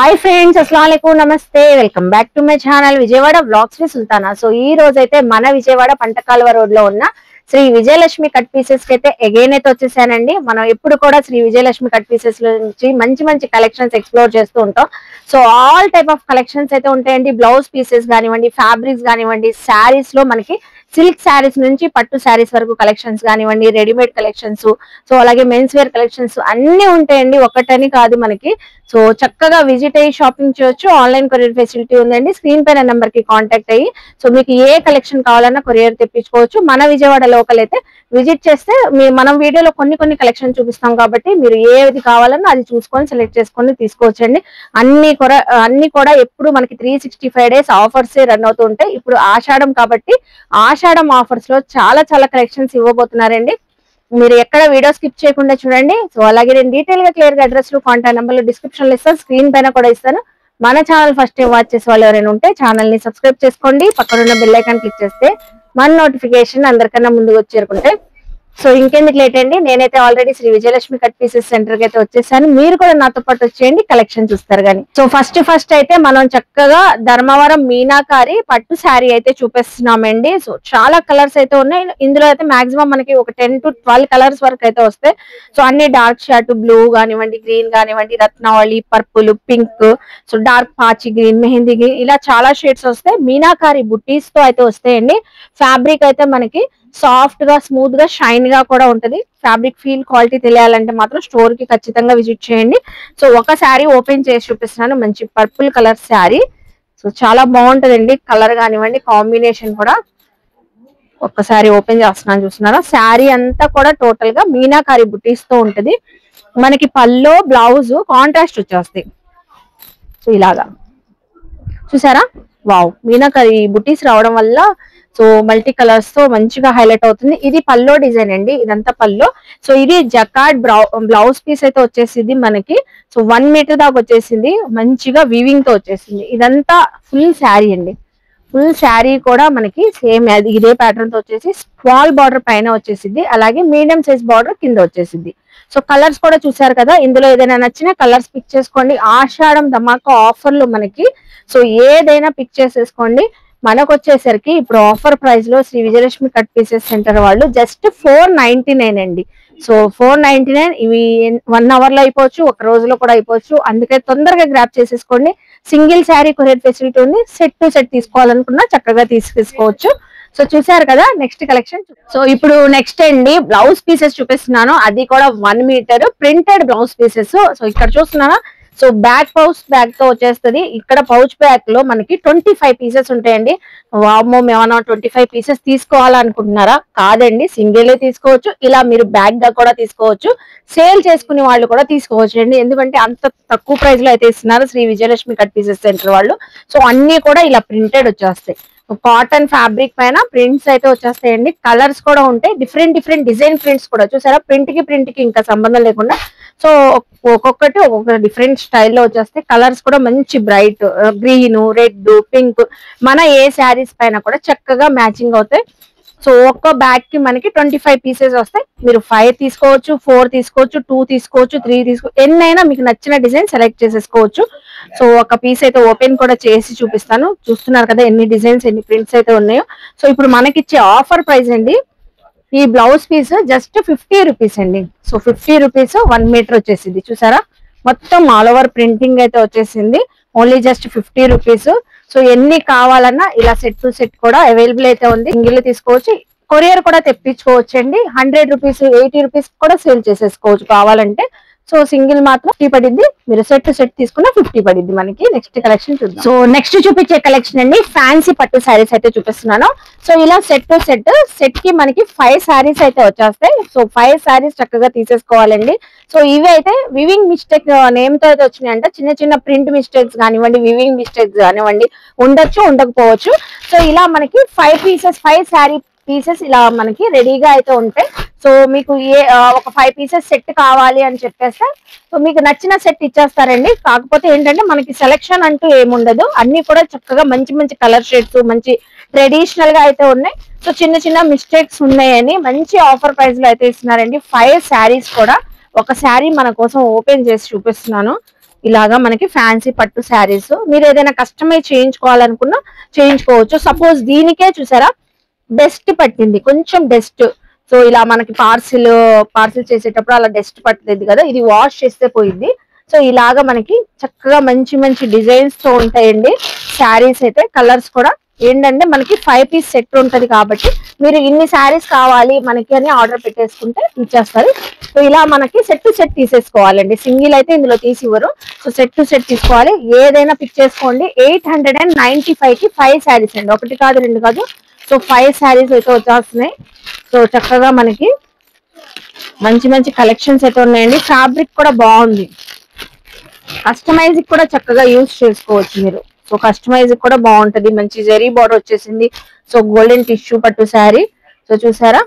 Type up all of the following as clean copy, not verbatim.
हाय friends अस्सलामुअलैकुम नमस्ते welcome back to my channel Vijayawada vlogs V Sultana. So ఈ రోజు అయితే మన విజయవాడ పంటకాలువ రోడ్ లో ఉన్న శ్రీ విజయలక్ష్మి కట్ పీసెస్ కి అయితే అగైన్ అయితే వచ్చేసానండి। మనం ఎప్పుడు కూడా శ్రీ విజయలక్ష్మి కట్ పీసెస్ నుంచి మంచి మంచి కలెక్షన్స్ ఎక్స్ప్లోర్ చేస్తూ ఉంటాం। So all type of collections అయితే ఉంటాయండి। బ్లౌజ్ పీసెస్ కానివ్వండి, ఫ్యాబ్రిక్స్ కానివ్వండి, శారీస్ లో మనకి సిల్క్ శారీస్ నుంచి పట్టు శారీస్ వరకు కలెక్షన్స్ కానివ్వండి, రెడీమేడ్ కలెక్షన్స్, సో అలాగే మెన్స్ వేర్ కలెక్షన్స్ అన్ని ఉంటాయండి, ఒకటని కాదు మనకి। సో చక్కగా విజిట్ అయ్యి షాపింగ్ చేయొచ్చు। ఆన్లైన్ కొరియర్ ఫెసిలిటీ ఉందండి। స్క్రీన్ పైన నెంబర్ కి కాంటాక్ట్ అయ్యి సో మీకు ఏ కలెక్షన్ కావాలన్నా కొరియర్ తెప్పించుకోవచ్చు। మన విజయవాడ లోకల్ అయితే విజిట్ చేస్తే మనం వీడియోలో కొన్ని కలెక్షన్ చూపిస్తాం కాబట్టి మీరు ఏది కావాలన్నా అది చూసుకొని సెలెక్ట్ చేసుకొని తీసుకోవచ్చండి। అన్ని కూడా ఎప్పుడు మనకి 365 డేస్ ఆఫర్స్ రన్ అవుతూ ఉంటాయి। ఇప్పుడు ఆషాఢం కాబట్టి ఆషాఢం ఆఫర్స్ లో చాలా కలెక్షన్స్ ఇవ్వబోతున్నారండి। మీరు ఎక్కడ వీడియో స్కిప్ చేయకుండా చూడండి। సో అలాగే నేను డీటెయిల్ గా క్లియర్ గా అడ్రస్ లు కాంటాక్ట్ నెంబర్లు డిస్క్రిప్షన్ లో ఇస్తాను, స్క్రీన్ పైన కూడా ఇస్తాను। మన ఛానల్ ఫస్ట్ టైం వాచ్ చేసే వాళ్ళు ఎవరైనా ఉంటే ఛానల్ ని సబ్స్క్రైబ్ చేసుకోండి, పక్కన ఉన్న బెల్ ఐకాన్ క్లిక్ చేస్తే మన నోటిఫికేషన్ అందరికన్నా ముందుకు వచ్చేరుకుంటే। సో ఇంకెందుకు లేట్ అండి, నేనైతే already Sri Vijayalakshmi cut pieces centre కి అయితే వచ్చేసాను। మీరు కూడా నాతో పాటు వచ్చేయండి, కలెక్షన్ చూస్తారు కానీ। సో ఫస్ట్ అయితే మనం చక్కగా ధర్మవరం మీనాకారి పట్టు శారీ అయితే చూపిస్తున్నామండి। సో చాలా కలర్స్ అయితే ఉన్నాయి ఇందులో అయితే మాక్సిమం మనకి ఒక 10 to 12 కలర్స్ వరకు అయితే వస్తాయి। సో అన్ని డార్క్ షార్ట్, బ్లూ కానివ్వండి, గ్రీన్ కానివ్వండి, రత్నావళి, పర్పుల్, పింక్, సో డార్క్ పాచి గ్రీన్, మెహందీ గ్రీన్, ఇలా చాలా షేడ్స్ వస్తాయి। మీనాకారి బుట్టీస్ తో అయితే వస్తాయండి। ఫ్యాబ్రిక్ అయితే మనకి సాఫ్ట్ గా, స్మూత్ గా, షైన్ గా కూడా ఉంటది। ఫ్యాబ్రిక్ ఫీల్ క్వాలిటీ తెలియాలంటే మాత్రం స్టోర్ కి ఖచ్చితంగా విజిట్ చేయండి। సో ఒక శారీ ఓపెన్ చేసి చూపిస్తున్నాను, మంచి పర్పుల్ కలర్ శారీ। సో చాలా బాగుంటదండి కలర్ కానివ్వండి, కాంబినేషన్ కూడా। ఒక్కసారి ఓపెన్ చేస్తున్నాను, చూస్తున్నారా? శారీ అంతా కూడా టోటల్ గా మీనాకారి బుటీస్ తో ఉంటది। మనకి పల్లో బ్లౌజ్ కాంట్రాస్ట్ వచ్చేస్తాయి। సో ఇలాగా చూసారా, వావ్, మీనాకారి బుటీస్ రావడం వల్ల సో మల్టీ కలర్స్ తో మంచిగా హైలైట్ అవుతుంది। ఇది పల్లో డిజైన్ అండి, ఇదంతా పల్లో। సో ఇది జకార్డ్ బ్లౌజ్ పీస్ అయితే వచ్చేసింది మనకి। సో 1 మీటర్ దాకా వచ్చేసింది, మంచిగా వీవింగ్ తో వచ్చేసింది। ఇదంతా ఫుల్ శారీ అండి, ఫుల్ శారీ కూడా మనకి సేమ్ ఇదే ప్యాటర్న్ తో వచ్చేసి స్మాల్ బార్డర్ పైన వచ్చేసింది, అలాగే మీడియం సైజ్ బార్డర్ కింద వచ్చేసింది। సో కలర్స్ కూడా చూసారు కదా, ఇందులో ఏదైనా నచ్చిన కలర్స్ పిక్ చేసుకోండి। ఆషాఢం ధమాకా ఆఫర్లు మనకి, సో ఏదైనా పిక్ చేసేసుకోండి। మనకు వచ్చేసరికి ఇప్పుడు ఆఫర్ ప్రైస్ లో Sri Vijayalakshmi cut pieces centre వాళ్ళు జస్ట్ 499 అండి। సో 499 ఇవి 1 అవర్ లో అయిపోవచ్చు, ఒక రోజులో కూడా అయిపోవచ్చు, అందుకే తొందరగా గ్రాప్ చేసేసుకోండి। సింగిల్ శారీ కొరియర్ ఫెసిలిటీ ఉంది, సెట్ టు సెట్ తీసుకోవాలనుకున్నా చక్కగా తీసుకోవచ్చు। సో చూసారు కదా, నెక్స్ట్ కలెక్షన్। సో ఇప్పుడు నెక్స్ట్ అండి బ్లౌజ్ పీసెస్ చూపిస్తున్నాను, అది కూడా 1 metre printed blouse pieces. So ఇక్కడ చూస్తున్నారా, సో బ్యాక్ పౌచ్ బ్యాగ్ తో వచ్చేస్తుంది। ఇక్కడ పౌచ్ బ్యాగ్ లో మనకి 25 పీసెస్ ఉంటాయండి। వామ్మో, మేమన్నా 25 పీసెస్ తీసుకోవాలనుకుంటున్నారా? కాదండి, సింగిల్ తీసుకోవచ్చు, ఇలా మీరు బ్యాగ్ గా కూడా తీసుకోవచ్చు, సేల్ చేసుకునే వాళ్ళు కూడా తీసుకోవచ్చు అండి। ఎందుకంటే అంత తక్కువ ప్రైస్ లో అయితే ఇస్తున్నారు Sri Vijayalakshmi cut pieces centre వాళ్ళు। సో అన్ని కూడా ఇలా ప్రింటెడ్ వచ్చేస్తాయి, కాటన్ ఫ్యాబ్రిక్ పైన ప్రింట్స్ అయితే వచ్చేస్తాయండి। కలర్స్ కూడా ఉంటాయి, డిఫరెంట్ డిజైన్ ప్రింట్స్ కూడా చూసారా, ప్రింట్ కి ఇంకా సంబంధం లేకుండా సో ఒక్కొక్కటి ఒక్కొక్క డిఫరెంట్ స్టైల్లో వచ్చేస్తాయి। కలర్స్ కూడా మంచి బ్రైట్ గ్రీన్, రెడ్, పింక్, మన ఏ శారీస్ పైన కూడా చక్కగా మ్యాచింగ్ అవుతాయి। సో ఒక్క బ్యాగ్ కి మనకి 25 పీసెస్ వస్తాయి। మీరు 5 తీసుకోవచ్చు, 4 తీసుకోవచ్చు, 2 తీసుకోవచ్చు, 3 తీసుకోవచ్చు, ఎన్నైనా మీకు నచ్చిన డిజైన్ సెలెక్ట్ చేసేసుకోవచ్చు। సో ఒక పీస్ అయితే ఓపెన్ కూడా చేసి చూపిస్తాను, చూస్తున్నారు కదా ఎన్ని డిజైన్స్, ఎన్ని ప్రింట్స్ అయితే ఉన్నాయో। సో ఇప్పుడు మనకిచ్చే ఆఫర్ ప్రైస్ అండి, ఈ బ్లౌజ్ పీస్ జస్ట్ 50 రూపీస్ అండి। సో 50 రూపీస్ 1 మీటర్ వచ్చేసింది, చూసారా? మొత్తం ఆల్ ఓవర్ ప్రింటింగ్ అయితే వచ్చేసింది, ఓన్లీ జస్ట్ 50 రూపీస్। సో ఎన్ని కావాలన్నా ఇలా సెట్ టు సెట్ కూడా అవైలబుల్ అయితే ఉంది, సింగిల్ తీసుకోవచ్చు, కొరియర్ కూడా తెప్పించుకోవచ్చు అండి। 100 రూపీస్ 80 రూపీస్ కూడా సేల్ చేసేసుకోవచ్చు కావాలంటే। సో సింగిల్ మాత్రం 50 పడిద్ది, మీరు సెట్ టు సెట్ తీసుకున్న 50 పడిద్ది మనకి। నెక్స్ట్ కలెక్షన్ చూద్దాం। సో నెక్స్ట్ చూపించే కలెక్షన్ అండి ఫ్యాన్సీ పట్టు శారీస్ అయితే చూపిస్తున్నాను। సో ఇలా సెట్ టు సెట్ కి మనకి 5 శారీస్ అయితే వచ్చేస్తాయి। సో 5 శారీస్ చక్కగా తీసేసుకోవాలండి। సో ఇవి అయితే వివింగ్ మిస్టేక్ నేమ్ తో అయితే వచ్చినాయి అంట, చిన్న ప్రింట్ మిస్టేక్స్ కానివ్వండి, వివింగ్ మిస్టేక్స్ కానివ్వండి, ఉండొచ్చు ఉండకపోవచ్చు। సో ఇలా మనకి 5 శారీ పీసెస్ ఇలా మనకి రెడీగా అయితే ఉంటాయి। సో మీకు ఒక 5 పీసెస్ సెట్ కావాలి అని చెప్పేస్తే సో మీకు నచ్చిన సెట్ ఇచ్చేస్తారండి। కాకపోతే ఏంటంటే మనకి సెలెక్షన్ అంటూ ఏముండదు, అన్ని కూడా చక్కగా మంచి కలర్ షేడ్స్, మంచి ట్రెడిషనల్ గా అయితే ఉన్నాయి। సో చిన్న మిస్టేక్స్ ఉన్నాయని మంచి ఆఫర్ ప్రైస్ లో అయితే ఇస్తున్నారండి। 5 శారీస్ కూడా, ఒక శారీ మన కోసం ఓపెన్ చేసి చూపిస్తున్నాను, ఇలాగా మనకి ఫ్యాన్సీ పట్టు శారీస్. మీరు ఏదైనా కస్టమైజ్ చేయించుకోవాలనుకున్నా చేయించుకోవచ్చు. సపోజ్ దీనికే చూసారా డస్ట్ పట్టింది, కొంచెం డస్ట్. సో ఇలా మనకి పార్సిల్ చేసేటప్పుడు అలా డస్ట్ పట్టింది కదా, ఇది వాష్ చేస్తే పోయింది. సో ఇలాగా మనకి చక్కగా మంచి మంచి డిజైన్స్ తో ఉంటాయండి శారీస్ అయితే. కలర్స్ కూడా ఏంటంటే మనకి 5 పీస్ సెట్ ఉంటది కాబట్టి మీరు ఇన్ని శారీస్ కావాలి మనకి అని ఆర్డర్ పెట్టేసుకుంటే ఇచ్చేస్తారు. సో ఇలా మనకి సెట్ టు సెట్ తీసేసుకోవాలండి, సింగిల్ అయితే ఇందులో తీసి ఇవ్వరు. సో సెట్ టు సెట్ తీసుకోవాలి. ఏదైనా పిక్ చేసుకోండి. 895 కి 5 శారీస్ అండి, ఒకటి కాదు రెండు కాదు. సో 5 శారీస్ అయితే వచ్చేస్తున్నాయి. సో చక్కగా మనకి మంచి మంచి కలెక్షన్స్ అయితే ఉన్నాయండి. ఫ్యాబ్రిక్ కూడా బాగుంది, కస్టమైజ్ కూడా చక్కగా యూజ్ చేసుకోవచ్చు మీరు. సో కస్టమైజ్ కూడా బాగుంటది. మంచి జరీ బార్డర్ వచ్చేసింది. సో గోల్డెన్ టిష్యూ పట్టు శారీ. సో చూసారా,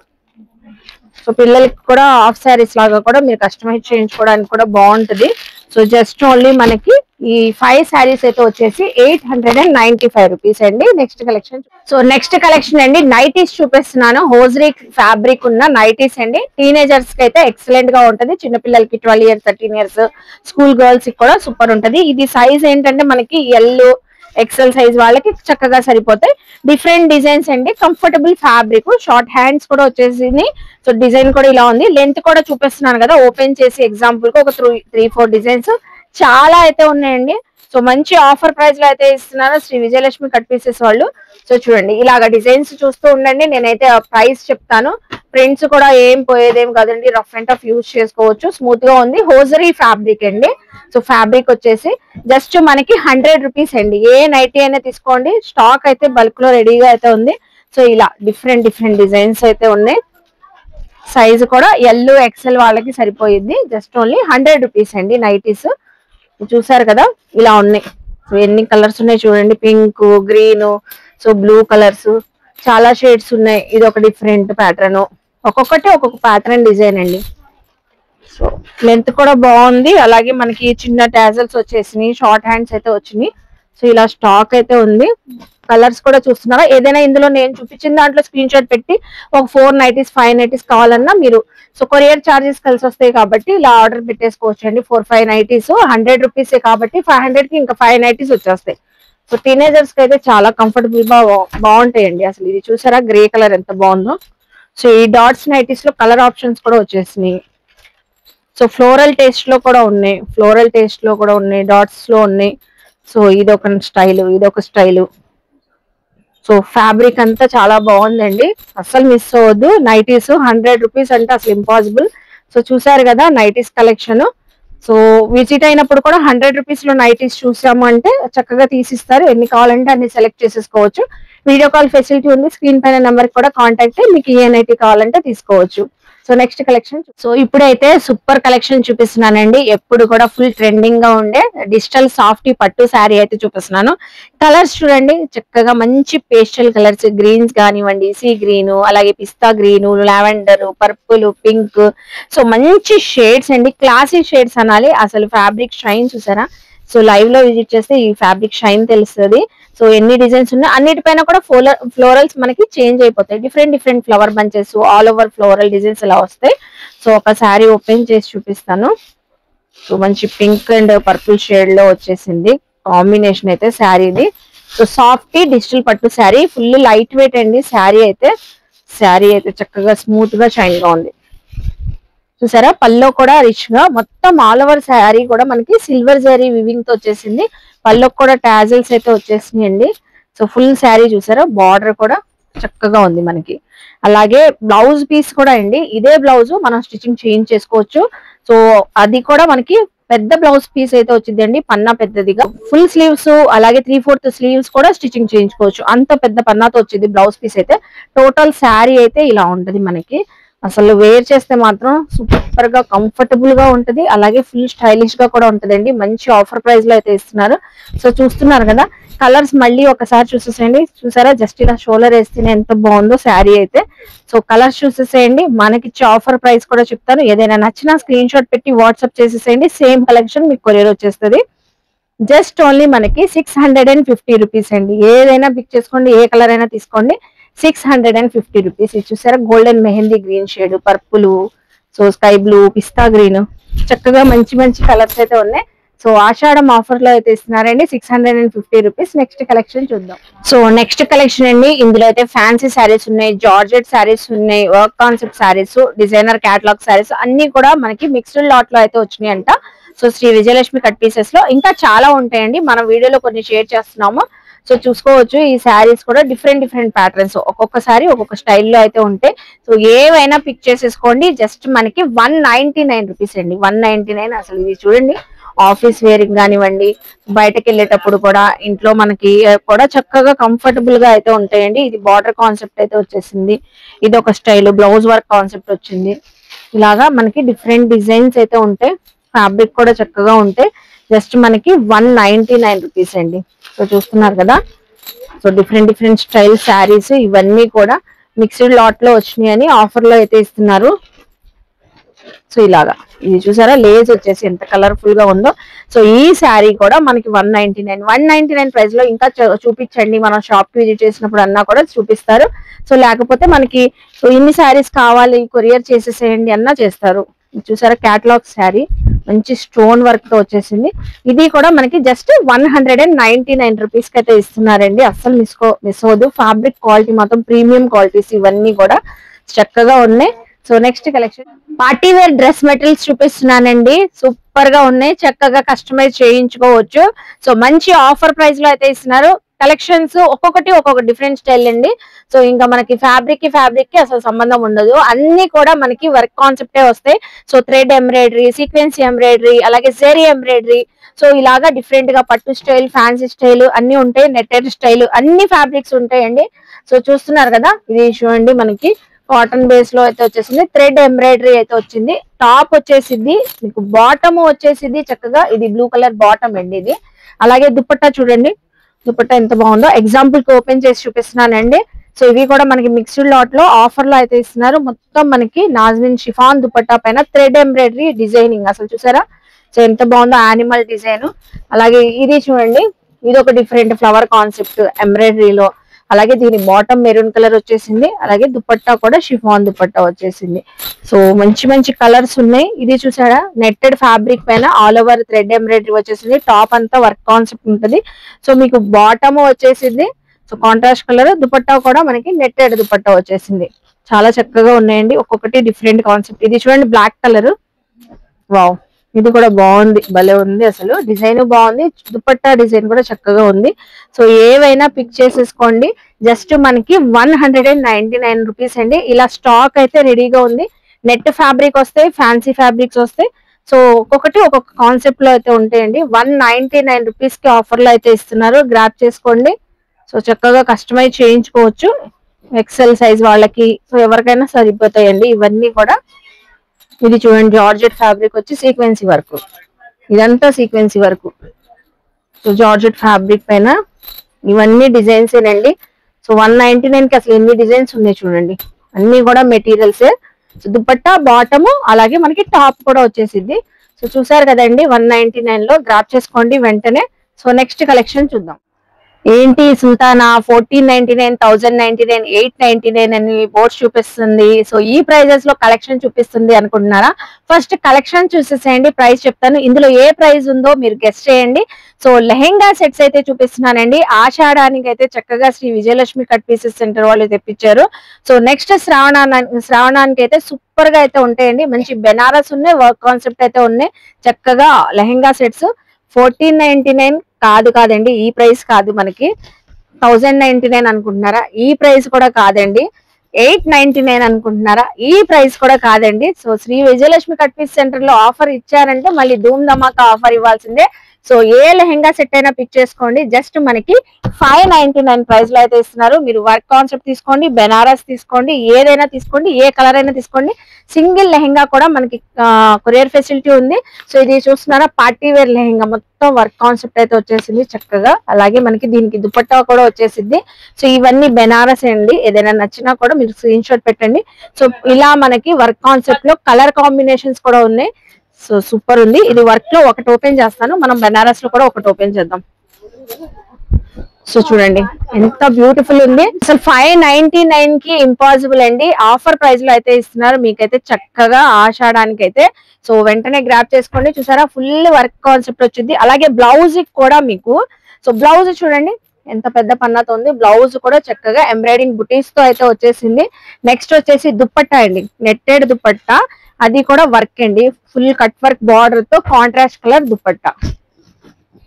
సో పిల్లలకి కూడా హాఫ్ శారీస్ లాగా కూడా మీరు కస్టమైజ్ చేయించుకోవడానికి కూడా బాగుంటది. సో జస్ట్ ఓన్లీ మనకి ఈ 5 శారీస్ అయితే వచ్చేసి 895 రూపీస్ అండి. Next collection. So next collection అండి నైటీస్ చూపిస్తున్నాను. హోజరీ ఫ్యాబ్రిక్ ఉన్న నైటీస్ అండి. టీనేజర్స్ కి అయితే ఎక్సలెంట్ గా ఉంటది. చిన్నపిల్లలకి 12 ఇయర్స్ 13 ఇయర్స్ స్కూల్ గర్ల్స్ కి కూడా సూపర్ ఉంటది. ఇది సైజ్ ఏంటంటే మనకి ఎల్ ఎక్సెల్ సైజ్ వాళ్ళకి చక్కగా సరిపోతాయి. డిఫరెంట్ డిజైన్స్ అండి, కంఫర్టబుల్ ఫ్యాబ్రిక్, షార్ట్ హ్యాండ్స్ కూడా వచ్చేసింది. సో డిజైన్ కూడా ఇలా ఉంది. లెంత్ కూడా చూపిస్తున్నాను కదా, ఓపెన్ చేసి ఎగ్జాంపుల్ కి ఒక 3-4 డిజైన్స్ చాలా అయితే ఉన్నాయండి. సో మంచి ఆఫర్ ప్రైస్ లో అయితే ఇస్తున్నారు శ్రీ విజయలక్ష్మి కట్ పీసెస్ వాళ్ళు. సో చూడండి ఇలాగా డిజైన్స్ చూస్తూ ఉండండి, నేనైతే ప్రైస్ చెప్తాను. ప్రింట్స్ కూడా ఏం పోయేదేం కాదండి, రఫ్ అండ్ టఫ్ యూజ్ చేసుకోవచ్చు. స్మూత్ గా ఉంది. హోజరీ ఫ్యాబ్రిక్ అండి. సో ఫ్యాబ్రిక్ వచ్చేసి జస్ట్ మనకి 100 రూపీస్ అండి. ఏ నైటీ అయినా తీసుకోండి, స్టాక్ అయితే బల్క్ లో రెడీగా అయితే ఉంది. సో ఇలా డిఫరెంట్ డిఫరెంట్ డిజైన్స్ అయితే ఉన్నాయి. సైజ్ కూడా ఎల్ ఎక్సెల్ వాళ్ళకి సరిపోయింది. జస్ట్ ఓన్లీ 100 రూపీస్ అండి నైటీస్. చూసారు కదా ఇలా ఉన్నాయి. సో ఎన్ని కలర్స్ ఉన్నాయి చూడండి, pink, green, so blue colours, చాలా షేడ్స్ ఉన్నాయి. ఇది ఒక డిఫరెంట్ ప్యాటర్న్, ఒక్కొక్కటి ఒక్కొక్క ప్యాటర్న్ డిజైన్ అండి. సో లెంత్ కూడా బాగుంది. అలాగే మనకి చిన్న టాజల్స్ వచ్చేసినాయి, షార్ట్ హ్యాండ్స్ అయితే వచ్చినాయి. సో ఇలా స్టాక్ అయితే ఉంది. కలర్స్ కూడా చూస్తున్నారా, ఏదైనా ఇందులో నేను చూపించిన దాంట్లో స్క్రీన్ షాట్ పెట్టి ఒక 4 నైటీస్ 5 నైటీస్ కావాలన్నా మీరు, సో కొరియర్ చార్జెస్ కలిసి వస్తాయి కాబట్టి ఇలా ఆర్డర్ పెట్టేసుకోవచ్చు అండి. 4-5 నైటీస్ 100 రూపీస్ కాబట్టి 500 కి ఇంకా 5 నైటీస్ వచ్చేస్తాయి. సో టీనేజర్స్ కి అయితే చాలా కంఫర్టబుల్ గా బాగుంటాయండి. అసలు ఇది చూసారా గ్రే కలర్ ఎంత బాగుందో. సో ఈ డాట్స్ నైటీస్ లో కలర్ ఆప్షన్స్ కూడా వచ్చేసినాయి. సో ఫ్లోరల్ టేస్ట్ లో కూడా ఉన్నాయి, డాట్స్ లో ఉన్నాయి. సో ఇదొక స్టైల్, ఇదొక స్టైల్. సో ఫ్యాబ్రిక్ అంతా చాలా బాగుందండి, అస్సలు మిస్ అవ్వద్దు. నైటీస్ 100 రూపీస్ అంటే అసలు ఇంపాసిబుల్. సో చూసారు కదా నైటీస్ కలెక్షన్. సో విజిట్ అయినప్పుడు కూడా 100 రూపీస్ లో నైటీస్ చూసాము అంటే చక్కగా తీసిస్తారు. ఎన్ని కావాలంటే అన్ని సెలెక్ట్ చేసేసుకోవచ్చు. వీడియో కాల్ ఫెసిలిటీ ఉంది. స్క్రీన్ పైన నెంబర్ కూడా కాంటాక్ట్ అయ్యి మీకు ఏ నైటీ కావాలంటే తీసుకోవచ్చు. So next collection. సో ఇప్పుడైతే సూపర్ కలెక్షన్ చూపిస్తున్నానండి. ఎప్పుడు కూడా ఫుల్ ట్రెండింగ్ గా ఉండే డిజిటల్ సాఫ్ట్ పట్టు శారీ అయితే చూపిస్తున్నాను. కలర్స్ చూడండి చక్కగా మంచి పేస్టల్ కలర్స్, గ్రీన్స్ కానివ్వండి, సీ గ్రీన్, అలాగే pista green, lavender, purple, pink. So మంచి షేడ్స్ అండి, క్లాసీ షేడ్స్ అనాలి. అసలు ఫ్యాబ్రిక్ షైన్ చూసారా. సో లైవ్ లో విజిట్ చేస్తే ఈ ఫ్యాబ్రిక్ షైన్ తెలుస్తుంది. సో ఎన్ని డిజైన్స్ ఉన్నాయి, అన్నిటిపైన కూడా ఫ్లోరల్స్ మనకి చేంజ్ అయిపోతాయి. Different different flower bunches, all over floral designs ఇలా వస్తాయి. సో ఒక శారీ ఓపెన్ చేసి చూపిస్తాను. సో మంచి పింక్ అండ్ పర్పుల్ షేడ్ లో వచ్చేసింది కాంబినేషన్ అయితే శారీది. సో సాఫ్ట్ డిజిటల్ పట్టు శారీ, ఫుల్ లైట్ వెయిట్ అండి. శారీ అయితే చక్కగా స్మూత్ గా షైన్ గా ఉంది. చూసారా పల్లో కూడా రిచ్ గా, మొత్తం ఆల్ ఓవర్ శారీ కూడా మనకి సిల్వర్ జరీ వివింగ్ తో వచ్చేసింది. పల్లో కూడా టాజల్స్ అయితే వచ్చేసినాయండి. సో ఫుల్ శారీ చూసారా, బార్డర్ కూడా చక్కగా ఉంది మనకి. అలాగే బ్లౌజ్ పీస్ కూడా అండి, ఇదే బ్లౌజ్ మనం స్టిచ్చింగ్ చేంజ్ చేసుకోవచ్చు. సో అది కూడా మనకి పెద్ద బ్లౌజ్ పీస్ అయితే వచ్చిందండి, పన్నా పెద్దదిగా. ఫుల్ స్లీవ్స్ అలాగే 3/4 స్లీవ్స్ కూడా స్టిచ్చింగ్ చేయించుకోవచ్చు. అంత పెద్ద పన్నాతో వచ్చింది బ్లౌజ్ పీస్ అయితే. టోటల్ శారీ అయితే ఇలా ఉంటది మనకి. అసలు వేర్ చేస్తే మాత్రం సూపర్ గా కంఫర్టబుల్ గా ఉంటది. అలాగే ఫుల్ స్టైలిష్ గా కూడా ఉంటదండి. మంచి ఆఫర్ ప్రైస్ లో అయితే ఇస్తున్నారు. సో చూస్తున్నారు కదా కలర్స్, మళ్ళీ ఒకసారి చూసేసేయండి. చూసారా జస్ట్ ఇలా షోల్డర్ వేస్తేనే ఎంత బాగుందో శారీ అయితే. సో కలర్స్ చూసేసేయండి. మనకిచ్చే ఆఫర్ ప్రైస్ కూడా చెప్తాను. ఏదైనా నచ్చినా స్క్రీన్ షాట్ పెట్టి వాట్సాప్ చేసేసేయండి. సేమ్ కలెక్షన్ మీకు కొరియర్ వచ్చేస్తుంది. జస్ట్ ఓన్లీ మనకి 650 రూపీస్ అండి. ఏదైనా పిక్ చేసుకోండి, ఏ కలర్ అయినా తీసుకోండి. 650 రూపీస్. ఇది చూసారా golden mehndi green shade, purple, so sky blue, pista green, చక్కగా మంచి మంచి కలర్స్ అయితే ఉన్నాయి. సో ఆషాఢం ఆఫర్ లో అయితే ఇస్తున్నారండి 650 రూపీస్. నెక్స్ట్ కలెక్షన్ చూద్దాం. సో నెక్స్ట్ కలెక్షన్ అండి, ఇందులో అయితే ఫ్యాన్సీ శారీస్ ఉన్నాయి, జార్జెట్ శారీస్ ఉన్నాయి, work concept saris, designer catalogue saris అన్ని కూడా మనకి మిక్స్డ్ లాట్ లో అయితే వచ్చినాయి అంట. So Sri Vijayalakshmi cut pieces లో ఇంకా చాలా ఉంటాయండి, మనం వీడియోలో కొన్ని షేర్ చేస్తున్నాము. సో చూసుకోవచ్చు ఈ శారీస్ కూడా డిఫరెంట్ ప్యాటర్న్స్, ఒక్కొక్కసారి ఒక్కొక్క స్టైల్లో అయితే ఉంటాయి. సో ఏవైనా పిక్ చేసేసుకోండి. జస్ట్ మనకి 199 రూపీస్ అండి, 199. అసలు ఇది చూడండి, ఆఫీస్ వేరింగ్ కానివ్వండి, బయటకు వెళ్ళేటప్పుడు కూడా, ఇంట్లో మనకి కూడా చక్కగా కంఫర్టబుల్ గా అయితే ఉంటాయండి. ఇది బార్డర్ కాన్సెప్ట్ అయితే వచ్చేసింది, ఇది ఒక స్టైల్, బ్లౌజ్ వర్క్ కాన్సెప్ట్ వచ్చింది. ఇలాగా మనకి డిఫరెంట్ డిజైన్స్ అయితే ఉంటాయి, ఫ్యాబ్రిక్ కూడా చక్కగా ఉంటాయి. జస్ట్ మనకి 199 రూపీస్ అండి. సో చూస్తున్నారు కదా, సో డిఫరెంట్ స్టైల్ శారీస్ ఇవన్నీ కూడా మిక్స్డ్ లాట్ లో వచ్చినాయి అని ఆఫర్ లో అయితే ఇస్తున్నారు. సో ఇలాగా ఇది చూసారా, లేస్ వచ్చేసి ఎంత కలర్ఫుల్ గా ఉందో. సో ఈ శారీ కూడా మనకి 199 ప్రైస్ లో ఇంకా చూపించండి, మనం షాప్ కి విజిట్ చేసినప్పుడు అన్నా కూడా చూపిస్తారు. సో లేకపోతే మనకి ఇన్ని శారీస్ కావాలి కొరియర్ చేసేసేయండి అన్నా చేస్తారు. చూసారా క్యాటలాగ్ శారీ, మంచి స్టోన్ వర్క్ తో వచ్చేసింది. ఇది కూడా మనకి జస్ట్ 199 రూపీస్ కి అయితే ఇస్తున్నారండి. అస్సలు మిస్ అవ్వదు, ఫ్యాబ్రిక్ క్వాలిటీ మాత్రం ప్రీమియం క్వాలిటీస్ ఇవన్నీ కూడా చక్కగా ఉన్నాయి. So next collection party wear dress materials చూపిస్తున్నానండి. సూపర్ గా ఉన్నాయి, చక్కగా కస్టమైజ్ చేయించుకోవచ్చు. సో మంచి ఆఫర్ ప్రైస్ లో అయితే ఇస్తున్నారు. కలెక్షన్స్ ఒక్కొక్కటి ఒక్కొక్క డిఫరెంట్ స్టైల్ అండి. సో ఇంకా మనకి ఫ్యాబ్రిక్ కి అసలు సంబంధం ఉండదు, అన్ని కూడా మనకి వర్క్ కాన్సెప్టే వస్తాయి. So thread embroidery, sequence embroidery, అలాగే జరీ ఎంబ్రాయిడరీ, సో ఇలాగా డిఫరెంట్ గా పట్టు స్టైల్, ఫ్యాన్సీ స్టైల్ అన్ని ఉంటాయి, నెట్టెడ్ స్టైల్ అన్ని ఫ్యాబ్రిక్స్ ఉంటాయండి. సో చూస్తున్నారు కదా, ఇది చూడండి మనకి కాటన్ బేస్ లో అయితే వచ్చేసింది, థ్రెడ్ ఎంబ్రాయిడరీ అయితే వచ్చింది, టాప్ వచ్చేసింది మీకు, బాటమ్ వచ్చేసింది చక్కగా, ఇది బ్లూ కలర్ బాటమ్ అండి ఇది. అలాగే దుపట్టా చూడండి, దుపట్టా ఎంత బాగుందో, ఎగ్జాంపుల్ కి ఓపెన్ చేసి చూపిస్తున్నానండి. సో ఇవి కూడా మనకి మిక్స్డ్ లాట్ లో ఆఫర్ లో అయితే ఇస్తున్నారు. మొత్తం మనకి నాజ్మిన్ షిఫాన్ దుపట్టా పైన థ్రెడ్ ఎంబ్రాయిడరీ డిజైనింగ్, అసలు చూసారా సో ఎంత బాగుందో, యానిమల్ డిజైన్. అలాగే ఇది చూడండి, ఇది ఒక డిఫరెంట్ ఫ్లవర్ కాన్సెప్ట్ ఎంబ్రాయిడరీలో. అలాగే దీని బాటమ్ మెరూన్ కలర్ వచ్చేసింది, అలాగే దుపట్టా కూడా షిఫాన్ దుపట్టా వచ్చేసింది. సో మంచి కలర్స్ ఉన్నాయి. ఇది చూసారా, నెట్టెడ్ ఫ్యాబ్రిక్ పైన ఆల్ ఓవర్ థ్రెడ్ ఎంబ్రాయిడరీ వచ్చేసింది, టాప్ అంతా వర్క్ కాన్సెప్ట్ ఉంటుంది. సో మీకు బాటమ్ వచ్చేసింది, సో కాంట్రాస్ట్ కలర్, దుపట్టా కూడా మనకి నెట్టెడ్ దుపట్టా వచ్చేసింది. చాలా చక్కగా ఉన్నాయండి, ఒక్కొక్కటి డిఫరెంట్ కాన్సెప్ట్. ఇది చూడండి బ్లాక్ కలర్, వావ్ ఇది కూడా బాగుంది, భలే ఉంది, అసలు డిజైన్ బాగుంది, దుపట్టా డిజైన్ కూడా చక్కగా ఉంది. సో ఏవైనా పిక్ చేసేసుకోండి. జస్ట్ మనకి 199 రూపీస్ అండి. ఇలా స్టాక్ అయితే రెడీగా ఉంది. నెట్ ఫ్యాబ్రిక్ వస్తాయి, ఫ్యాన్సీ ఫ్యాబ్రిక్స్ వస్తాయి. సో ఒక్కొక్కటి ఒక్కొక్క కాన్సెప్ట్ లో అయితే ఉంటాయండి. 199 రూపీస్ కి ఆఫర్ లో అయితే ఇస్తున్నారు, గ్రాప్ చేసుకోండి. సో చక్కగా కస్టమైజ్ చేయించుకోవచ్చు, ఎక్సెల్ సైజ్ వాళ్ళకి, సో ఎవరికైనా సరిపోతాయండి ఇవన్నీ కూడా. ఇది చూడండి జార్జెట్ ఫ్యాబ్రిక్ వచ్చి సీక్వెన్సీ వర్క్, ఇదంతా సీక్వెన్సీ వర్క్. సో జార్జెట్ ఫ్యాబ్రిక్ పైన ఇవన్నీ డిజైన్స్ ఏనండి. సో 199 కి అసలు ఎన్ని డిజైన్స్ ఉన్నాయి చూడండి, అన్ని కూడా మెటీరియల్స్. సో దుపట్టా బాటము అలాగే మనకి టాప్ కూడా వచ్చేసింది. సో చూసారు కదండి, 199 లో గ్రాప్ చేసుకోండి వెంటనే. సో నెక్స్ట్ కలెక్షన్ చూద్దాం. ఏంటి సుల్తానా 1499, 1099, 899 అని బోర్డ్స్ చూపిస్తుంది. సో ఈ ప్రైజెస్ లో కలెక్షన్ చూపిస్తుంది అనుకుంటున్నారా? ఫస్ట్ కలెక్షన్ చూసేసేయండి, ప్రైస్ చెప్తాను. ఇందులో ఏ ప్రైస్ ఉందో మీరు గెస్ చేయండి. సో లెహెంగా సెట్స్ అయితే చూపిస్తున్నానండి. ఆషాఢానికి అయితే చక్కగా Sri Vijayalakshmi cut pieces centre వాళ్ళు తెప్పించారు. సో నెక్స్ట్ శ్రావణానికి అయితే సూపర్ గా అయితే ఉంటాయండి. మంచి బెనారస్ ఉన్నాయి, వర్క్ కాన్సెప్ట్ అయితే ఉన్నాయి. చక్కగా లెహెంగా సెట్స్ 1499 కాదండి, ఈ ప్రైస్ కాదు, మనకి 1099 అనుకుంటున్నారా? ఈ ప్రైస్ కూడా కాదండి. 899 అనుకుంటున్నారా? ఈ ప్రైస్ కూడా కాదండి. So Sri Vijayalakshmi cut piece centre లో ఆఫర్ ఇచ్చారంటే మళ్ళీ ధూమ్ ధమాకా ఆఫర్ ఇవ్వాల్సిందే. సో ఏ లెహెంగా సెట్ అయినా పిక్ చేసుకోండి. జస్ట్ మనకి 599 ప్రైస్ లో అయితే ఇస్తున్నారు. మీరు వర్క్ కాన్సెప్ట్ తీసుకోండి, బెనారస్ తీసుకోండి, ఏదైనా తీసుకోండి, ఏ కలర్ అయినా తీసుకోండి. సింగిల్ లెహెంగా కూడా మనకి కొరియర్ ఫెసిలిటీ ఉంది. సో ఇది చూస్తున్నారా, పార్టీ వేర్ లెహెంగా, మొత్తం వర్క్ కాన్సెప్ట్ అయితే వచ్చేసింది చక్కగా. అలాగే మనకి దీనికి దుపట్టా కూడా వచ్చేసింది. సో ఇవన్నీ బెనారస్ అండి, ఏదైనా నచ్చినా కూడా మీరు స్క్రీన్ షాట్ పెట్టండి. సో ఇలా మనకి వర్క్ కాన్సెప్ట్ లో కలర్ కాంబినేషన్స్ కూడా ఉన్నాయి. సో సూపర్ ఉంది. ఇది వర్క్ లో ఒకటి ఓపెన్ చేస్తాను, మనం బెనారస్ లో కూడా ఒకటి ఓపెన్ చేద్దాం. సో చూడండి, ఎంత బ్యూటిఫుల్ ఉంది అసలు. 599 కి ఇంపాసిబుల్ అండి. ఆఫర్ ప్రైస్ లో అయితే ఇస్తున్నారు మీకైతే చక్కగా ఆషాఢానికి అయితే. సో వెంటనే గ్రాప్ చేసుకోండి. చూసారా ఫుల్ వర్క్ కాన్సెప్ట్ వచ్చింది. అలాగే బ్లౌజ్ కూడా మీకు, సో బ్లౌజ్ చూడండి ఎంత పెద్ద పన్నాతో ఉంది. బ్లౌజ్ కూడా చక్కగా ఎంబ్రాయిడింగ్ బుటీస్ తో అయితే వచ్చేసింది. నెక్స్ట్ వచ్చేసి దుప్పట్టా అండి, నెట్టెడ్ దుప్పట్టా, అది కూడా వర్క్ అండి. ఫుల్ కట్ వర్క్ బార్డర్ తో కాంట్రాస్ట్ కలర్ దుప్పట్టా,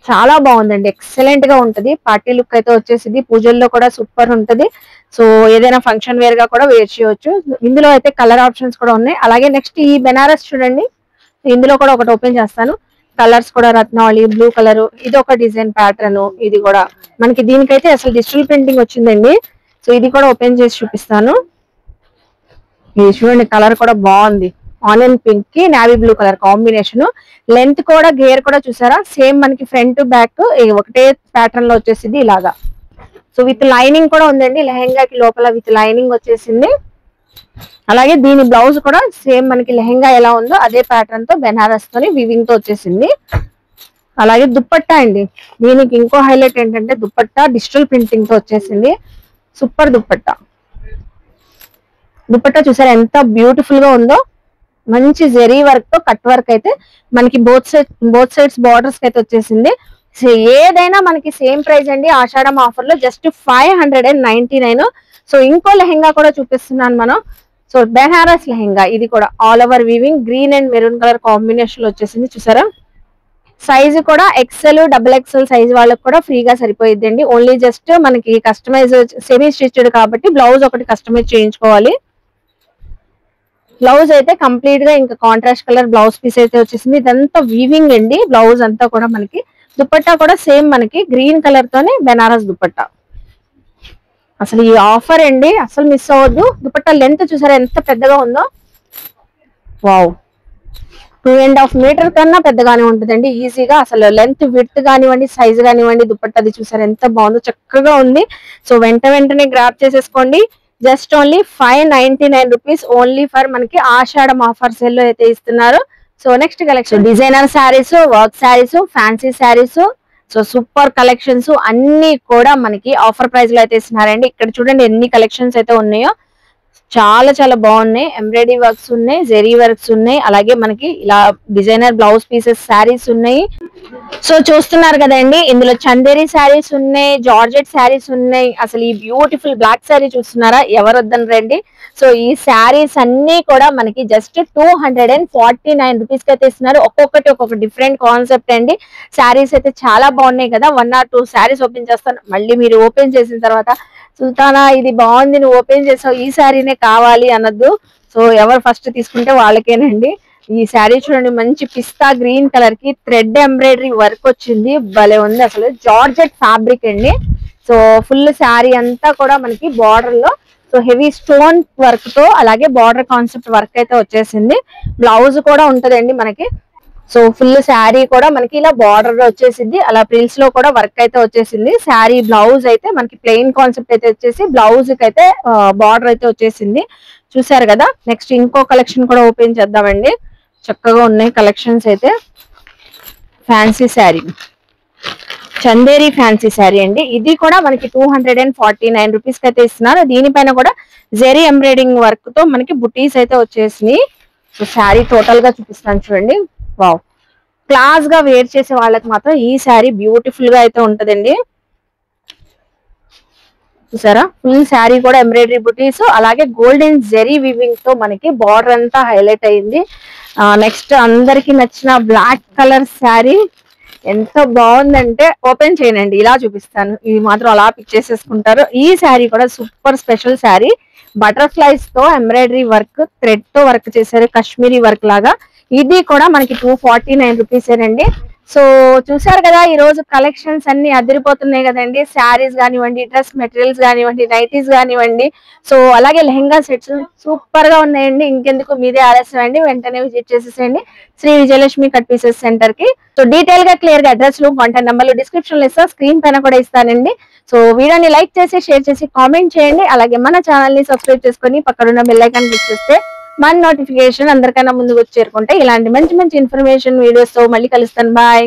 చాలా బాగుందండి. ఎక్సలెంట్ గా ఉంటది. పార్టీ లుక్ అయితే వచ్చేసింది. పూజల్లో కూడా సూపర్ ఉంటది. సో ఏదైనా ఫంక్షన్ వేర్ గా కూడా వేర్ చేయొచ్చు. ఇందులో అయితే కలర్ ఆప్షన్స్ కూడా ఉన్నాయి. అలాగే నెక్స్ట్ ఈ బెనారస్ చూడండి, ఇందులో కూడా ఒకటి ఓపెన్ చేస్తాను. కలర్స్ కూడా రత్నావళి బ్లూ కలర్, ఇది ఒక డిజైన్ ప్యాటర్న్. ఇది కూడా మనకి దీనికైతే అసలు డిజిటల్ ప్రింటింగ్ వచ్చిందండి. సో ఇది కూడా ఓపెన్ చేసి చూపిస్తాను. ఇది చూడండి కలర్ కూడా బాగుంది. ఆనియన్ పింక్ కి navy blue colour combination. Length కూడా గేర్ కూడా చూసారా సేమ్ మనకి ఫ్రంట్ బ్యాక్ ఒకటే ప్యాటర్న్ లో వచ్చేసింది ఇలాగా. సో విత్ లైనింగ్ కూడా ఉందండి. లెహెంగాకి లోపల విత్ లైనింగ్ వచ్చేసింది. అలాగే దీని బ్లౌజ్ కూడా సేమ్ మనకి లెహెంగా ఎలా ఉందో అదే ప్యాటర్న్ తో బెనారస్ తోని వివింగ్ తో వచ్చేసింది. అలాగే దుప్పట్టా అండి, దీనికి ఇంకో హైలైట్ ఏంటంటే దుప్పట్టా డిజిటల్ ప్రింటింగ్ తో వచ్చేసింది. సూపర్ దుప్పట్టా. దుప్పట్టా చూసారా ఎంత బ్యూటిఫుల్ గా ఉందో. మంచి జెరీ వర్క్ తో కట్ వర్క్ అయితే మనకి బోత్ సైడ్స్ బార్డర్స్ అయితే వచ్చేసింది. ఏదైనా మనకి సేమ్ ప్రైస్ అండి. ఆషాఢం ఆఫర్ లో జస్ట్ 599. సో ఇంకో లెహెంగా కూడా చూపిస్తున్నాను మనం. సో బెనారస్ లెహెంగా, ఇది కూడా all over weaving green and maroon colour combination లో వచ్చేసింది. చూసారా సైజు కూడా XL XXL సైజ్ వాళ్ళకి కూడా ఫ్రీగా సరిపోయిద్ది అండి. ఓన్లీ జస్ట్ మనకి కస్టమైజ్ సెమీ స్టిచ్డ్ కాబట్టి బ్లౌజ్ ఒకటి కస్టమైజ్ చేయించుకోవాలి. బ్లౌజ్ అయితే కంప్లీట్ గా ఇంకా కాంట్రాస్ట్ కలర్ బ్లౌజ్ పీస్ అయితే వచ్చేసింది. ఇదంతా వీవింగ్ అండి బ్లౌజ్ అంతా కూడా మనకి. దుపట్టా కూడా సేమ్ మనకి గ్రీన్ కలర్ తోనే బెనారస్ దుపట్టా. అసలు ఈ ఆఫర్ అండి అసలు మిస్ అవ్వద్దు. దుపట్టా లెంత్ చూసారా ఎంత పెద్దగా ఉందో. వావ్, 2.5 మీటర్ కన్నా పెద్దగానే ఉంటుందండి ఈజీగా. అసలు లెంత్ విడ్త్ కానివ్వండి, సైజ్ కానివ్వండి, దుపట్టా అది చూసారా ఎంత బాగుందో, చక్కగా ఉంది. సో వెంటనే గ్రాప్ చేసేసుకోండి. Just only 599 rupees only for మనకి ఆషాఢం ఆఫర్ సేల్ లో అయితే ఇస్తున్నారు. So next collection designer saris, work saris, fancy saris, so super collections అన్ని కూడా మనకి ఆఫర్ ప్రైస్ లో అయితే ఇస్తున్నారండి. ఇక్కడ చూడండి ఎన్ని కలెక్షన్స్ అయితే ఉన్నాయో, చాలా చాలా బాగున్నాయి. ఎంబ్రాయిడరీ వర్క్స్ ఉన్నాయి, జెరీ వర్క్స్ ఉన్నాయి, అలాగే మనకి ఇలా డిజైనర్ బ్లౌజ్ పీసెస్ శారీస్ ఉన్నాయి. సో చూస్తున్నారు కదండి, ఇందులో చందేరి శారీస్ ఉన్నాయి, జార్జెట్ శారీస్ ఉన్నాయి. అసలు ఈ బ్యూటిఫుల్ బ్లాక్ శారీ చూస్తున్నారా, ఎవరు వద్దని రండి. సో ఈ శారీస్ అన్ని కూడా మనకి జస్ట్ 249 రూపీస్ కి అయితే ఇస్తున్నారు. ఒక్కొక్కటి ఒక్కొక్క డిఫరెంట్ కాన్సెప్ట్ అండి. శారీస్ అయితే చాలా బాగున్నాయి కదా. 1 or 2 శారీస్ ఓపెన్ చేస్తాను. మళ్ళీ మీరు ఓపెన్ చేసిన తర్వాత సుల్తానా ఇది బాగుంది, నువ్వు ఓపెన్ చేసావు, ఈ శారీనే కావాలి అనొద్దు. సో ఎవరు ఫస్ట్ తీసుకుంటే వాళ్ళకేనండి. ఈ శారీ చూడండి మంచి పిస్తా గ్రీన్ కలర్ కి థ్రెడ్ ఎంబ్రాయిడరీ వర్క్ వచ్చింది, భలే ఉంది. అసలు జార్జెట్ ఫ్యాబ్రిక్ అండి. సో ఫుల్ శారీ అంతా కూడా మనకి బార్డర్ లో సో హెవీ స్టోన్ వర్క్ తో అలాగే బార్డర్ కాన్సెప్ట్ వర్క్ అయితే వచ్చేసింది. బ్లౌజ్ కూడా ఉంటదండి మనకి. సో ఫుల్ శారీ కూడా మనకి ఇలా బార్డర్ లో వచ్చేసింది, అలా ప్రిల్స్ లో కూడా వర్క్ అయితే వచ్చేసింది. శారీ బ్లౌజ్ అయితే మనకి ప్లెయిన్ కాన్సెప్ట్ అయితే వచ్చేసి బ్లౌజ్ కి అయితే బార్డర్ అయితే వచ్చేసింది. చూసారు కదా. నెక్స్ట్ ఇంకో కలెక్షన్ కూడా ఓపెన్ చేద్దామండి. చక్కగా ఉన్నాయి కలెక్షన్స్ అయితే. ఫ్యాన్సీ శారీ, చందేరి ఫ్యాన్సీ శారీ అండి. ఇది కూడా మనకి 249 రూపీస్ కి అయితే ఇస్తున్నారు. దీనిపైన కూడా జెరీ ఎంబ్రాయిడింగ్ వర్క్ తో మనకి బుటీస్ అయితే వచ్చేసినాయి. సో శారీ టోటల్ గా చూపిస్తాను చూడండి. వావ్, క్లాస్ గా వేర్ చేసే వాళ్ళకి మాత్రం ఈ శారీ బ్యూటిఫుల్ గా అయితే ఉంటదండి. చూసారా ఫుల్ శారీ కూడా ఎంబ్రాయిడరీ బుటీస్ అలాగే గోల్డెన్ జెరీ వివింగ్ తో మనకి బార్డర్ అంతా హైలైట్ అయింది. నెక్స్ట్ అందరికి నచ్చిన బ్లాక్ కలర్ శారీ ఎంత బాగుందంటే ఓపెన్ చేయనండి, ఇలా చూపిస్తాను. ఇది మాత్రం అలా పిక్ చేసేసుకుంటారు. ఈ శారీ కూడా సూపర్ స్పెషల్ శారీ. బటర్ఫ్లైస్ తో ఎంబ్రాయిడరీ వర్క్, థ్రెడ్ తో వర్క్ చేశారు, కాశ్మీరీ వర్క్ లాగా. ఇది కూడా మనకి 249 రూపీసేనండి. సో చూసారు కదా, ఈ రోజు కలెక్షన్స్ అన్ని అదిరిపోతున్నాయి కదండి. శారీస్ కానివ్వండి, డ్రెస్ మెటీరియల్స్ కానివ్వండి, నైటీస్ కానివ్వండి, సో అలాగే లెహెంగా సెట్స్ సూపర్ గా ఉన్నాయండి. ఇంకెందుకు మీదే ఆలస్యం అండి, వెంటనే విజిట్ చేసేసేయండి Shri Vijayalakshmi cut pieces centre కి. సో డీటెయిల్ గా క్లియర్ గా అడ్రస్ లు, కాంటాక్ట్ నెంబర్లు డిస్క్రిప్షన్ లో ఇస్తా, స్క్రీన్ పైన కూడా ఇస్తానండి. సో వీడియోని లైక్ చేసి షేర్ చేసి కామెంట్ చేయండి. అలాగే మన ఛానల్ ని సబ్స్క్రైబ్ చేసుకొని పక్కన బెల్ ఐకాన్ క్లిక్ చేస్తే మన నోటిఫికేషన్ అందరికన్నా ముందుకు వచ్చి చేరుకుంటే ఇలాంటి మంచి మంచి ఇన్ఫర్మేషన్ వీడియోస్ తో మళ్ళీ కలుస్తాను. బాయ్.